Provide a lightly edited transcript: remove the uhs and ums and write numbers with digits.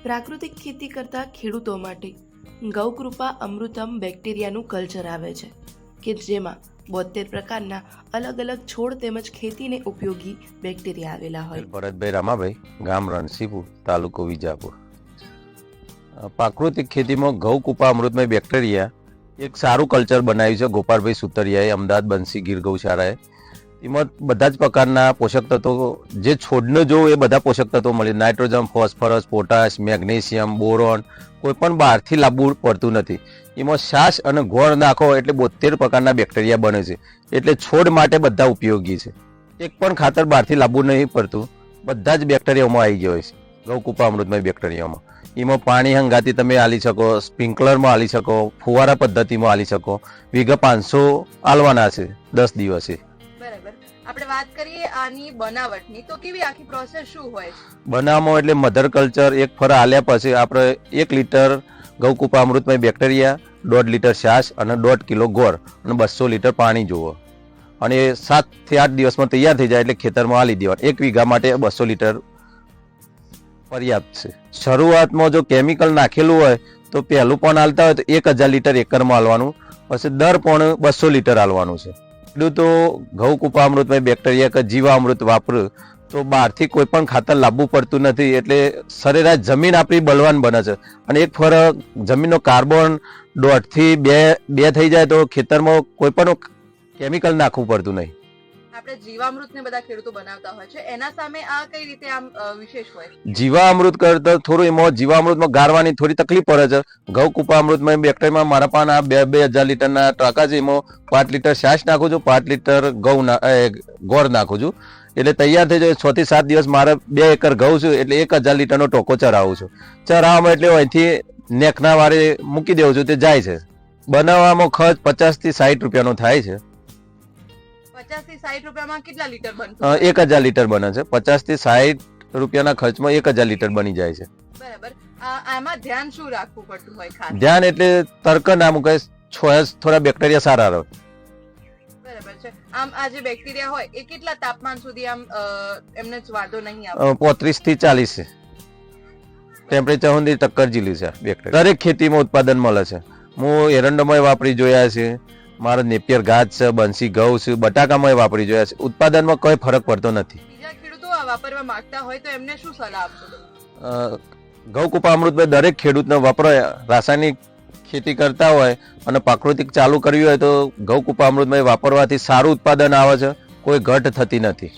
પ્રાકૃતિક ખેતી કરતા ખેડૂતો માટે ગૌકૃપા અમૃતમ બેક્ટેરિયાનું કલ્ચર આવે છે કે જેમાં 72 પ્રકારના અલગ અલગ છોડ તેમજ ખેતીને ઉપયોગી બેક્ટેરિયા આવેલા હોય. ભરતભાઈ રામાભાઈ, ગામ રણસીપુર, તાલુકો વિજાપુર. પ્રાકૃતિક ખેતીમાં ગૌકૃપા અમૃતમય બેક્ટેરિયા એક સારું કલ્ચર બનાવ્યું છે ગોપાલભાઈ સુતરિયાએ અમદાવાદ બંસી ગીર ગૌશાળાએ. એમાં બધા જ પ્રકારના પોષક તત્વો જે છોડને જોવું એ બધા પોષક તત્વો મળે. Nitrogen, phosphorus, potash, magnesium, boron, કોઈ પણ બહારથી લાવવું પડતું નથી. એમાં છાશ અને ગોળ નાખો એટલે 72 પ્રકારના બેક્ટેરિયા બને છે. એટલે છોડ માટે બધા ઉપયોગી છે. એક પણ ખાતર બહારથી લાવવું નહીં પડતું, બધા જ બેક્ટેરિયામાં આવી ગયો છે ગૌકૃપા અમૃતમય બેક્ટેરિયામાં. એમાં પાણી હંગાથી તમે આલી શકો, સ્પ્રિંકલરમાં આલી શકો, ફુવારા પદ્ધતિમાં આલી શકો. વીઘા 500 આલવાના છે 10 દિવસે. બરાબર. આપણે વાત કરીએ આની બનાવટની, તો કેવી આખી પ્રોસેસ શું હોય? બનાવવામાં એટલે મધર કલ્ચર એક ફર આલ્યા પછી આપણે 1 લીટર ગૌકૃપા અમૃતમય બેક્ટેરિયા, 1.5 લીટર છાશ અને 1.5 કિલો ગોળ અને 200 લીટર પાણી જોવો. અને 7 થી 8 દિવસમાં તૈયાર થઈ જાય એટલે ખેતરમાં આલી દેવાનું. 1 વીઘા માટે 200 લીટર પર્યાપ્ત છે. શરૂઆતમાં જો કેમિકલ નાખેલું હોય તો પહેલું પણ આલતા હોય તો 1000 લીટર એકરમાં આલવાનું, પછી દર પણ 200 લીટર આલવાનું છે. ખેડૂતો ગૌકૃપા અમૃતમય બેક્ટેરિયા કે જીવામૃત વાપરે તો બહારથી કોઈ પણ ખાતર લાવવું પડતું નથી. એટલે સરેરાશ જમીન આપણી બળવાન બને છે. અને એક ફરક જમીનનો કાર્બન 1.5 થી 2 થઈ જાય તો ખેતરમાં કોઈ પણ કેમિકલ નાખવું પડતું નહીં. આપણે જીવામૃતને બધા ખેડૂતો બનાવતા હોય છે, એના સામે આ કઈ રીતે આમ વિશેષ હોય? જીવામૃત કરતા થોડું એમાં જીવામૃતમાં ગાળવાની થોડી તકલીફ પડે છે. ગૌકૃપા અમૃતમય બેક્ટેરિયામાં મારા પાસે આ 2000 લીટરના ટાંકા છે. એમાં 5 લીટર છાશ નાખું છું, 5 લીટર ગોળ નાખું છું. એટલે તૈયાર થઈ જાય. 6 થી 7 દિવસ મારે 2 એકર ઘઉં છું એટલે 1000 લીટરનો ટોકો ચરાવું છું. ચરાવવામાં એટલે અહીંથી નેકના વારે મૂકી દેવું છું, તે જાય છે. બનાવવામાં ખર્ચ 50 થી 60 રૂપિયાનો થાય છે. 50 થી 60 રૂપિયામાં કેટલા લીટર બનતું? 1000 લીટર બને છે. 50 થી 60 રૂપિયાના ખર્ચમાં 1000 લીટર બની જાય છે. બરાબર. આમાં ધ્યાન શું રાખવું પડતું હોય ખાસ? ધ્યાન એટલે તર્ક ના મુકાય, થોડા બેક્ટેરિયા સારા રહે. બરાબર છે. આમ આ જે બેક્ટેરિયા હોય એ કેટલા તાપમાન સુધી આમ એમને વાંધો નહીં આવે? 35 થી 40 ટેમ્પરેચર સુધી ટક્કર ઝીલી છે બેક્ટેરિયા. દરેક ખેતીમાં ઉત્પાદન મળે છે. હું એરંડોમાં વાપરી જોયા છે, મારા નેપિયર ઘાસ છે, બંસી ઘઉં છે, બટાકામાં વાપરી જોયા છે. ઉત્પાદનમાં કોઈ ફરક પડતો નથી. બીજા ખેડૂતો આ વાપરવા માંગતા હોય તો એમને શું સલાહ આપશો? ગૌકૃપા અમૃતમય દરેક ખેડૂતને વપરાય. રાસાયણિક ખેતી કરતા હોય અને પ્રાકૃતિક ચાલુ કરવી હોય તો ગૌકૃપા અમૃતમય વાપરવાથી સારું ઉત્પાદન આવે છે, કોઈ ઘટ થતી નથી.